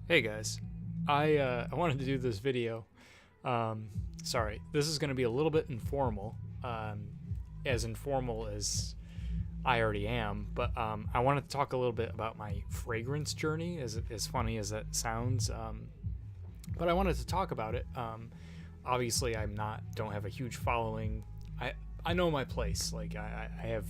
Hey guys, I wanted to do this video. Sorry, this is going to be a little bit informal, as informal as I already am. But I wanted to talk a little bit about my fragrance journey, as funny as that sounds. But I wanted to talk about it. Obviously, don't have a huge following. I know my place. Like I have.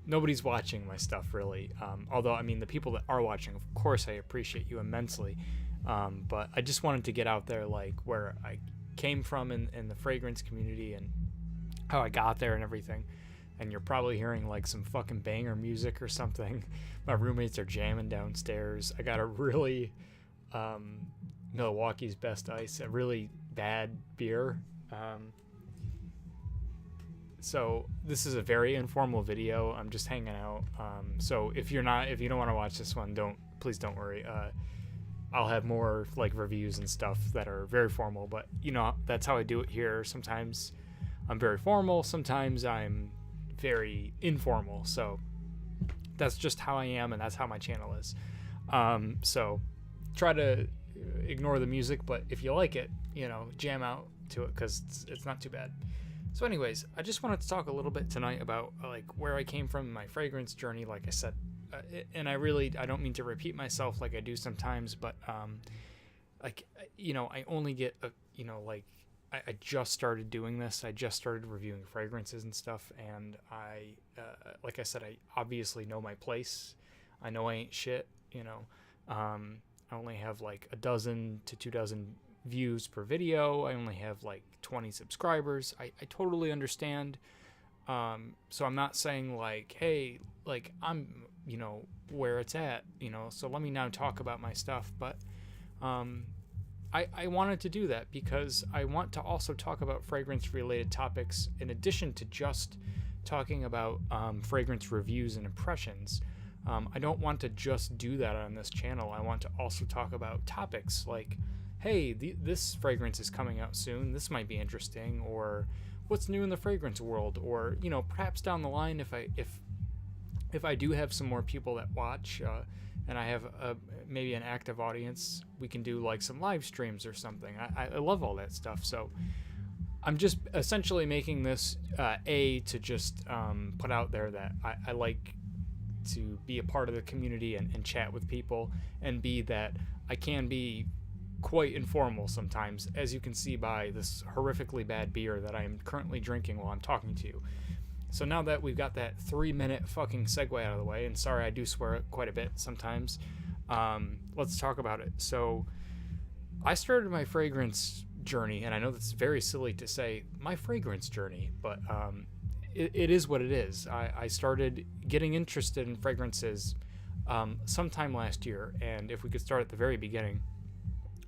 Nobody's watching my stuff really. Although, I mean, the people that are watching, of course, I appreciate you immensely. But I just wanted to get out there, like, where I came from in the fragrance community and how I got there and everything. And you're probably hearing, like, some fucking banger music or something. My roommates are jamming downstairs. I got a really Milwaukee's Best Ice, a really bad beer. So this is a very informal video. I'm just hanging out. So if you don't want to watch this one, please don't worry. I'll have more like reviews and stuff that are very formal, but that's how I do it here. Sometimes I'm very formal, sometimes I'm very informal. So that's just how I am, and that's how my channel is. So try to ignore the music, but if you like it, jam out to it because it's not too bad. So anyways, I just wanted to talk a little bit tonight about like where I came from in my fragrance journey, like I said. And I don't mean to repeat myself like I do sometimes, but I only get I just started doing this. I just started reviewing fragrances and stuff, and like I said, I obviously know my place. I know I ain't shit, I only have like 12 to 24 views per video. I only have like 20 subscribers. I totally understand. So I'm not saying like, hey, like I'm, where it's at, so let me now talk about my stuff. But I wanted to do that because I want to also talk about fragrance related topics in addition to just talking about fragrance reviews and impressions. I don't want to just do that on this channel. I want to also talk about topics like, hey, this fragrance is coming out soon, this might be interesting, or what's new in the fragrance world, or perhaps down the line if I do have some more people that watch, and I have maybe an active audience, we can do like some live streams or something. I love all that stuff. So I'm just essentially making this to just put out there that I like to be a part of the community and chat with people, and B, that I can be quite informal sometimes, as you can see by this horrifically bad beer that I am currently drinking while I'm talking to you. So now that we've got that 3-minute fucking segue out of the way, and sorry, I do swear quite a bit sometimes, let's talk about it. So I started my fragrance journey, and I know that's very silly to say my fragrance journey, but it is what it is. I started getting interested in fragrances sometime last year, and if we could start at the very beginning,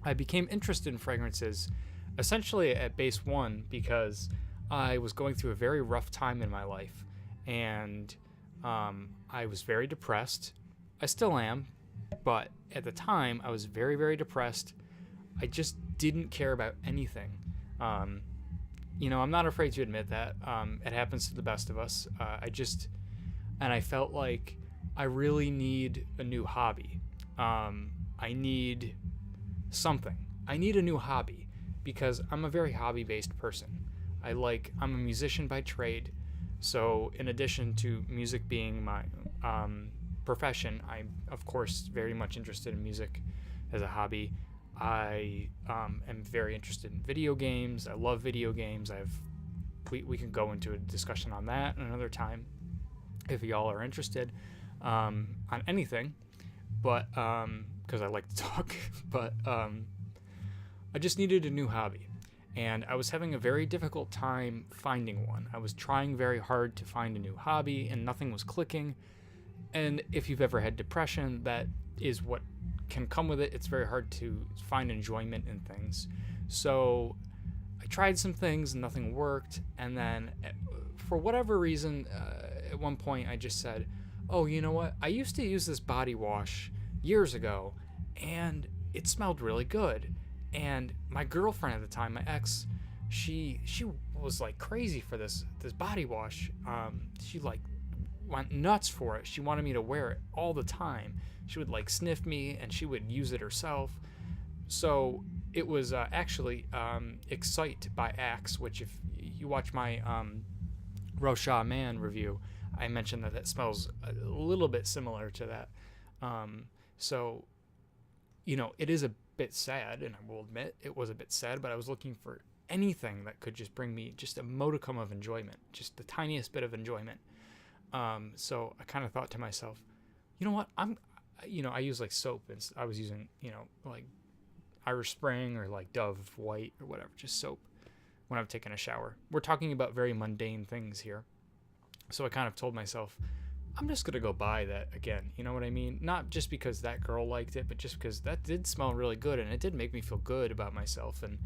I became interested in fragrances essentially at base one because I was going through a very rough time in my life, and I was very depressed. I still am, but at the time I was very, very depressed. I just didn't care about anything. I'm not afraid to admit that. It happens to the best of us. I felt like I really need a new hobby. I need something. I need a new hobby because I'm a very hobby-based person. I'm a musician by trade, so in addition to music being my profession, I'm of course very much interested in music as a hobby. I am very interested in video games. I love video games. We can go into a discussion on that another time if y'all are interested on anything, but because I like to talk. But I just needed a new hobby, and I was having a very difficult time finding one. I was trying very hard to find a new hobby, and nothing was clicking. And if you've ever had depression, that is what can come with it. It's very hard to find enjoyment in things. So I tried some things and nothing worked, and then for whatever reason, at one point I just said, oh, you know what, I used to use this body wash years ago, and it smelled really good. And my girlfriend at the time, my ex, she was like crazy for this body wash. She like went nuts for it. She wanted me to wear it all the time. She would like sniff me, and she would use it herself. So it was actually Excite by Axe, which if you watch my Rosha Man review, I mentioned that it smells a little bit similar to that. So, it is a bit sad, and I will admit it was a bit sad, but I was looking for anything that could just bring me just a modicum of enjoyment, just the tiniest bit of enjoyment. So I kind of thought to myself, you know what, I use like soap, and I was using, like Irish Spring or like Dove White or whatever, just soap when I'm taking a shower. We're talking about very mundane things here. So I kind of told myself, I'm just going to go buy that again. You know what I mean? Not just because that girl liked it, but just because that did smell really good, and it did make me feel good about myself. And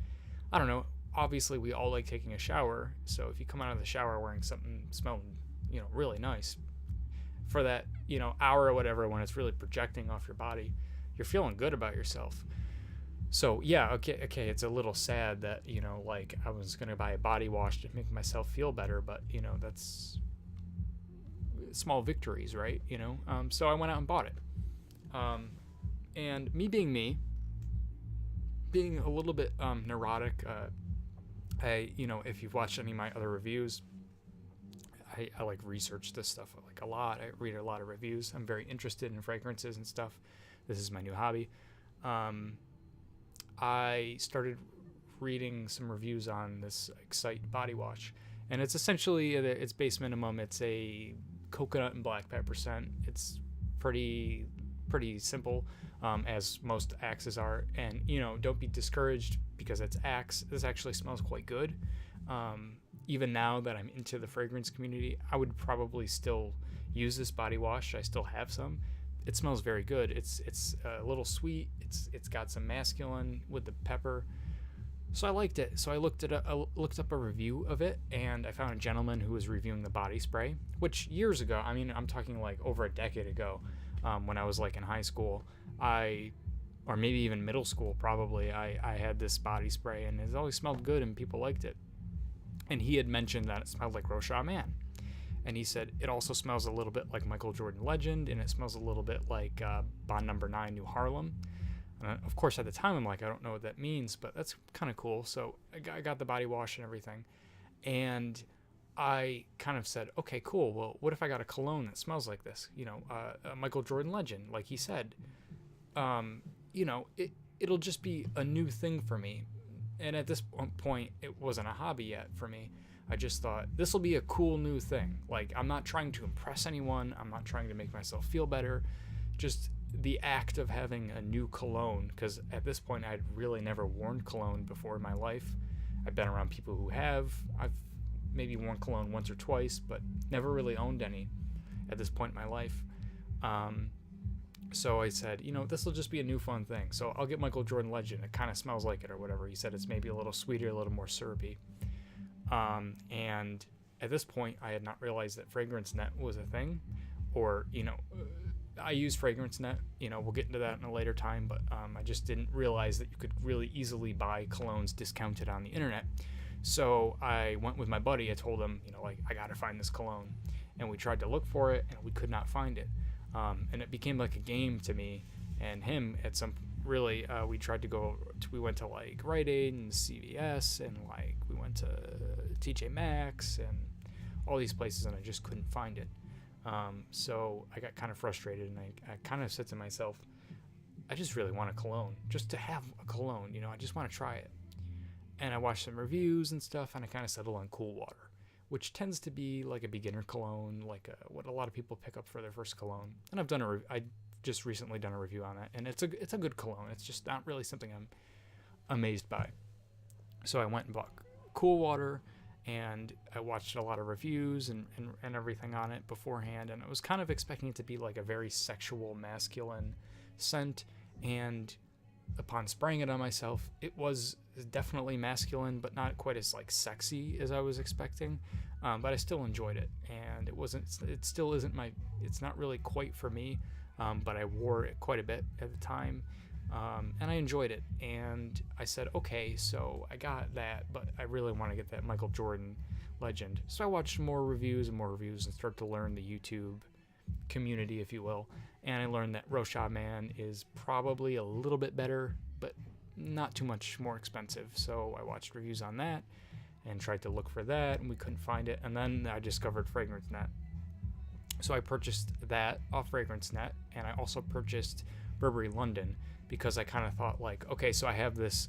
I don't know, obviously we all like taking a shower. So if you come out of the shower wearing something smelling, really nice for that, hour or whatever, when it's really projecting off your body, you're feeling good about yourself. So yeah, okay, it's a little sad that, like I was going to buy a body wash to make myself feel better, but that's small victories, right? So I went out and bought it. And me, being a little bit neurotic, if you've watched any of my other reviews, I like research this stuff like a lot. I read a lot of reviews. I'm very interested in fragrances and stuff. This is my new hobby. I started reading some reviews on this Excite body wash, and it's essentially its base minimum. It's a coconut and black pepper scent. It's pretty simple, as most Axes are, and don't be discouraged because it's Axe. This actually smells quite good. Even now that I'm into the fragrance community, I would probably still use this body wash. I still have some. It smells very good. It's a little sweet. It's got some masculine with the pepper. So I liked it. So I looked up a review of it, and I found a gentleman who was reviewing the body spray, which years ago, I'm talking like over a decade ago, when I was like in high school, or maybe even middle school probably, I had this body spray, and it always smelled good and people liked it. And he had mentioned that it smelled like Rosha Man. And he said it also smells a little bit like Michael Jordan Legend, and it smells a little bit like Bond Number 9 New Harlem. And of course, at the time, I'm like, I don't know what that means, but that's kind of cool. So I got the body wash and everything. And I kind of said, okay, cool. Well, what if I got a cologne that smells like this? Michael Jordan Legend, like he said. It'll just be a new thing for me. And at this point, it wasn't a hobby yet for me. I just thought, this will be a cool new thing. Like, I'm not trying to impress anyone. I'm not trying to make myself feel better. Just the act of having a new cologne, because at this point, I'd really never worn cologne before in my life. I've been around people who have. I've maybe worn cologne once or twice, but never really owned any at this point in my life. So I said, this will just be a new fun thing. So I'll get Michael Jordan Legend. It kind of smells like it or whatever. He said it's maybe a little sweeter, a little more syrupy. And at this point, I had not realized that FragranceNet was a thing. Or, I use FragranceNet. We'll get into that in a later time. But I just didn't realize that you could really easily buy colognes discounted on the internet. So I went with my buddy. I told him, I got to find this cologne. And we tried to look for it, and we could not find it. And it became like a game to me and him at some really, we went to like Rite Aid and CVS, and like we went to TJ Maxx and all these places, and I just couldn't find it. So I got kind of frustrated, and I kind of said to myself, I just really want a cologne, just to have a cologne, I just want to try it. And I watched some reviews and stuff, and I kind of settled on Cool Water, which tends to be like a beginner cologne, like what a lot of people pick up for their first cologne. And I just recently done a review on that, and it's a good cologne. It's just not really something I'm amazed by. So I went and bought Cool Water, and I watched a lot of reviews and everything on it beforehand, and I was kind of expecting it to be like a very sexual, masculine scent, and upon spraying it on myself, it was definitely masculine, but not quite as like sexy as I was expecting. But I still enjoyed it, and it still isn't it's not really quite for me. But I wore it quite a bit at the time. and I enjoyed it. And I said, okay, so I got that, but I really want to get that Michael Jordan Legend. So I watched more reviews and started to learn the YouTube community, if you will. And I learned that Rosha Man is probably a little bit better, but not too much more expensive. So I watched reviews on that and tried to look for that, and we couldn't find it. And then I discovered Fragrance Net. So I purchased that off Fragrance Net, and I also purchased Burberry London, because I kind of thought, like, okay, so I have this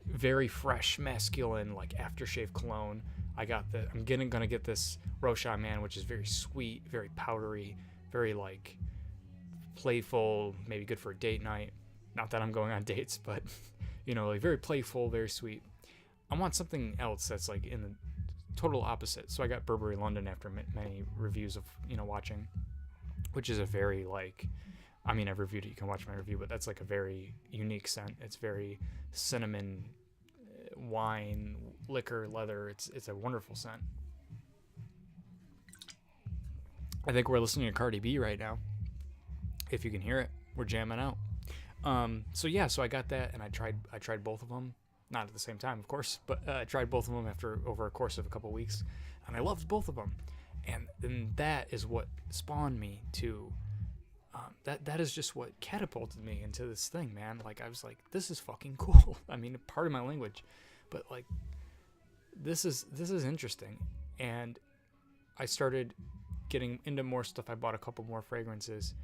very fresh masculine like aftershave cologne. I'm gonna get this Rosha Man, which is very sweet, very powdery, very like playful, maybe good for a date night. Not that I'm going on dates, but like very playful, very sweet. I want something else that's like in the total opposite. So I got Burberry London after many reviews of watching, which is a very like, I mean, I've reviewed it, you can watch my review, but that's like a very unique scent. It's very cinnamon, wine, liquor, leather. It's a wonderful scent. I think we're listening to Cardi B right now. If you can hear it, we're jamming out. So I got that, and I tried both of them, not at the same time, of course, but I tried both of them over a course of a couple weeks, and I loved both of them. And then that is what spawned me to that is just what catapulted me into this thing, man. Like, I was like, this is fucking cool. I mean, part of my language, but like, this is interesting. And I started getting into more stuff. I bought a couple more fragrances,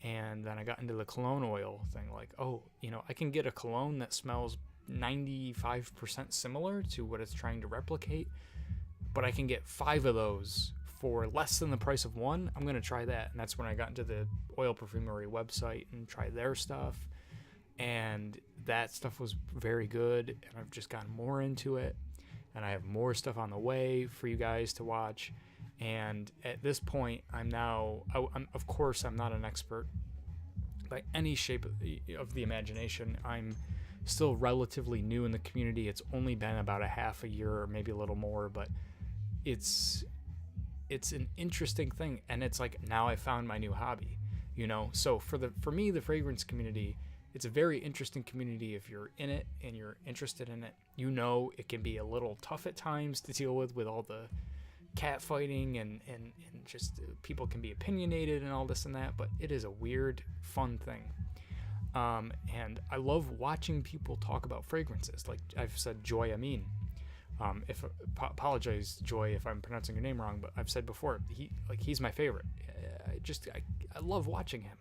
and then I got into the cologne oil thing. Like, oh, I can get a cologne that smells 95% similar to what it's trying to replicate, but I can get 5 of those for less than the price of one. I'm going to try that. And that's when I got into the Oil Perfumery website and tried their stuff. And that stuff was very good. And I've just gotten more into it. And I have more stuff on the way for you guys to watch. And at this point, I'm of course, I'm not an expert by any shape of the imagination. I'm still relatively new in the community. It's only been about a half a year or maybe a little more, but it's an interesting thing. And it's like, now I found my new hobby, so for me, the fragrance community, it's a very interesting community. If you're in it and you're interested in it, it can be a little tough at times to deal with all the catfighting and just people can be opinionated and all this and that, but it is a weird, fun thing. And I love watching people talk about fragrances. Like I've said, Joy Amin. Apologize, Joy, if I'm pronouncing your name wrong, but I've said before, he's my favorite. I love watching him.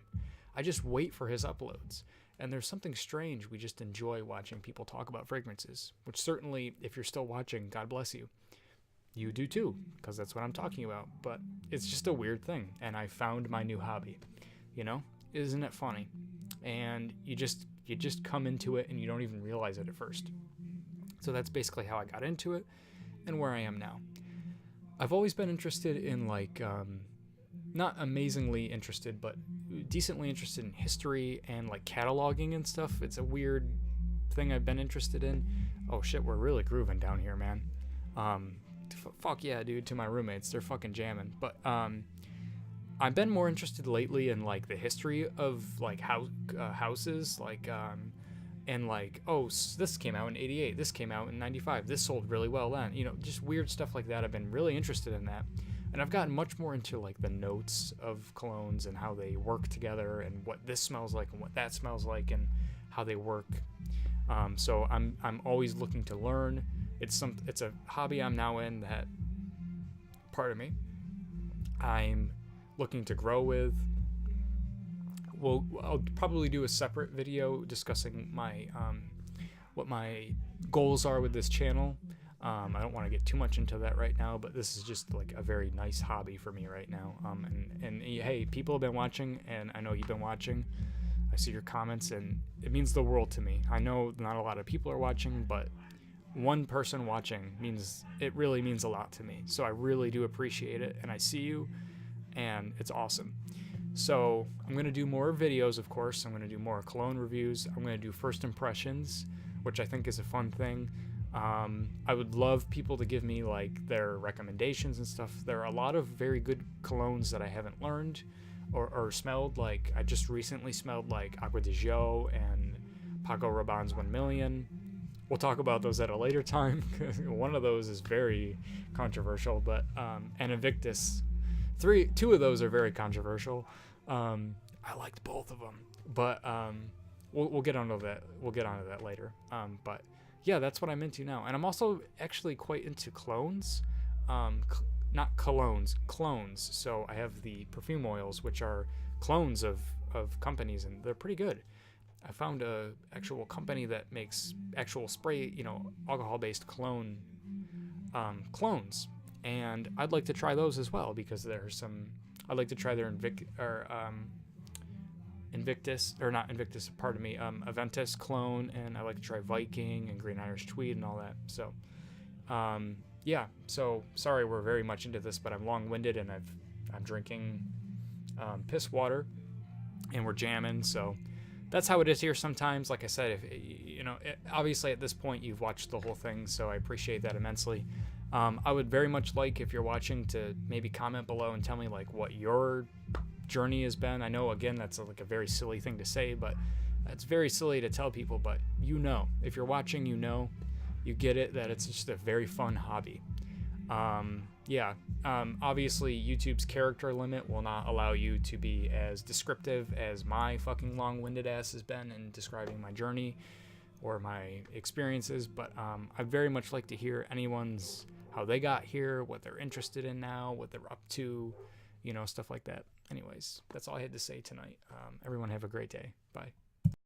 I just wait for his uploads. And there's something strange. We just enjoy watching people talk about fragrances, which certainly, if you're still watching, God bless you. You do too, because that's what I'm talking about. But it's just a weird thing. And I found my new hobby. Isn't it funny? And you just come into it and you don't even realize it at first. So that's basically how I got into it and where I am now. I've always been interested in not amazingly interested, but decently interested in history and like cataloging and stuff. It's a weird thing I've been interested in. Oh shit, we're really grooving down here, man. Fuck yeah, dude, to my roommates. They're fucking jamming. But I've been more interested lately in like the history of like houses, like and like, oh, this came out in 88, this came out in 95, this sold really well then, just weird stuff like that. I've been really interested in that, and I've gotten much more into like the notes of colognes and how they work together and what this smells like and what that smells like and how they work. So I'm always looking to learn. It's a hobby I'm now in that, pardon me, I'm looking to grow with. Well, I'll probably do a separate video discussing my what my goals are with this channel. I don't want to get too much into that right now, but this is just like a very nice hobby for me right now. And hey, people have been watching, and I know you've been watching. I see your comments, and it means the world to me. I know not a lot of people are watching, but one person watching really means a lot to me. So I really do appreciate it, and I see you, and it's awesome. So I'm going to do more videos, of course. I'm going to do more cologne reviews. I'm going to do first impressions, which I think is a fun thing. I would love people to give me like their recommendations and stuff. There are a lot of very good colognes that I haven't learned. or smelled like, I just recently smelled like Agua de Jo and Paco Rabanne's 1 Million. We'll talk about those at a later time, because one of those is very controversial, but and Invictus, two of those are very controversial. I liked both of them, but we'll get onto that. We'll get onto that later. But yeah, that's what I'm into now, and I'm also actually quite into clones. Not colognes, clones. So I have the perfume oils, which are clones of companies, and they're pretty good. I found a actual company that makes actual spray, alcohol-based clones, and I'd like to try those as well, because there's some. I'd like to try their Invictus, or not Invictus, pardon me, Aventus clone, and I like to try Viking and Green Irish Tweed and all that. So, yeah. So sorry, we're very much into this, but I'm long-winded, and I'm drinking piss water, and we're jamming. So that's how it is here sometimes. Like I said, obviously at this point you've watched the whole thing, so I appreciate that immensely. I would very much like, if you're watching, to maybe comment below and tell me like what your journey has been. I know, again, that's like a very silly thing to say, but it's very silly to tell people, but if you're watching, you get it, that it's just a very fun hobby. Obviously YouTube's character limit will not allow you to be as descriptive as my fucking long-winded ass has been in describing my journey or my experiences, but I'd very much like to hear how they got here, what they're interested in now, what they're up to, stuff like that. Anyways, that's all I had to say tonight. Everyone have a great day. Bye.